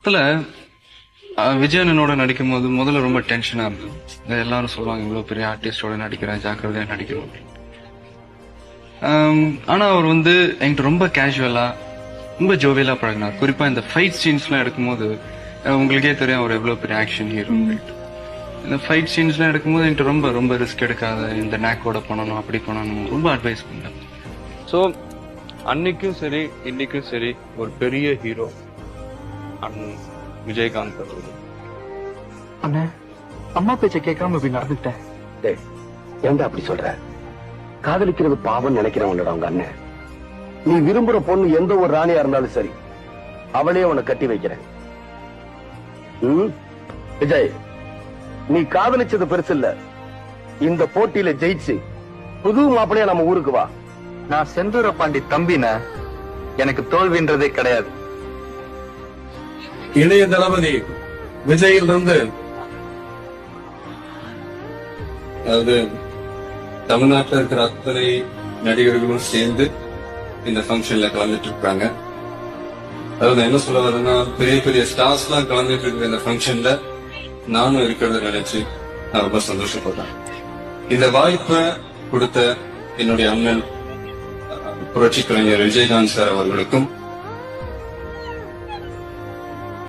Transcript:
இதுல விஜயனோட நடிக்கும் போது முதல்ல ரொம்ப டென்ஷனா இருந்தது. எல்லாரும் சொல்லுவாங்க இவ்வளவு பெரிய ஆர்டிஸ்டோட நடிக்கிறேன், ஜாக்கிரதையா நடிக்கணும். ஆனா அவர் வந்து என்கிட்ட ரொம்ப கேஷுவலா ரொம்ப ஜோவியலா பழகினார். குறிப்பா இந்த ஃபைட் சீன்ஸ் எல்லாம் எடுக்கும்போது உங்களுக்கே தெரியும் அவர் எவ்வளவு பெரிய ஆக்ஷன் ஹீரோ. இந்த ஃபைட் சீன்ஸ் எல்லாம் எடுக்கும்போது என்கிட்ட ரொம்ப ரொம்ப ரிஸ்க் எடுக்காத, இந்த நேக்கோட பண்ணணும் அப்படி பண்ணணும் ரொம்ப அட்வைஸ் பண்ணேன். ஸோ அன்னைக்கும் சரி இன்னைக்கும் சரி ஒரு பெரிய ஹீரோ விஜயகாந்த் அவர்கள். அண்ணே, அம்மா பேச்ச கேட்காம இப்படி நடந்துட்டேன். ஏன்டா அப்படி சொல்ற? காதலிக்கிறது பாவம் நினைக்கிறவங்களோட அவங்க அண்ணன். நீ விரும்புற பொண்ணு எந்த ஒரு ராணியா இருந்தாலும் சரி, அவளே உன்னை கட்டி வைக்கிறேன். விஜய், நீ காதலிச்சது பெருசு இல்ல. இந்த போட்டியில ஜெயிச்சு புது மாப்பிளையா நம்ம ஊருக்கு வா. நான் செந்தூர பாண்டி தம்பின, எனக்கு தோல்வின்றதே கிடையாது. இளைய தளபதி விஜயிலிருந்து, அதாவது தமிழ்நாட்டில் இருக்கிற அத்தனை நடிகர்களும் சேர்ந்து இந்த ஃபங்க்ஷன்ல கலந்துட்டு இருக்காங்க. அதாவது என்ன சொல்ல வரேன்னா, பெரிய பெரிய ஸ்டார்ஸ் எல்லாம் கலந்துட்டு இருக்கிற இந்த ஃபங்க்ஷன்ல நானும் இருக்கிறத நினைச்சு நான் ரொம்ப சந்தோஷப்படுறேன். இந்த வாய்ப்பை கொடுத்த என்னுடைய அண்ணன் புரட்சி கலைஞர் விஜயகாந்த் சார் அவர்களுக்கும்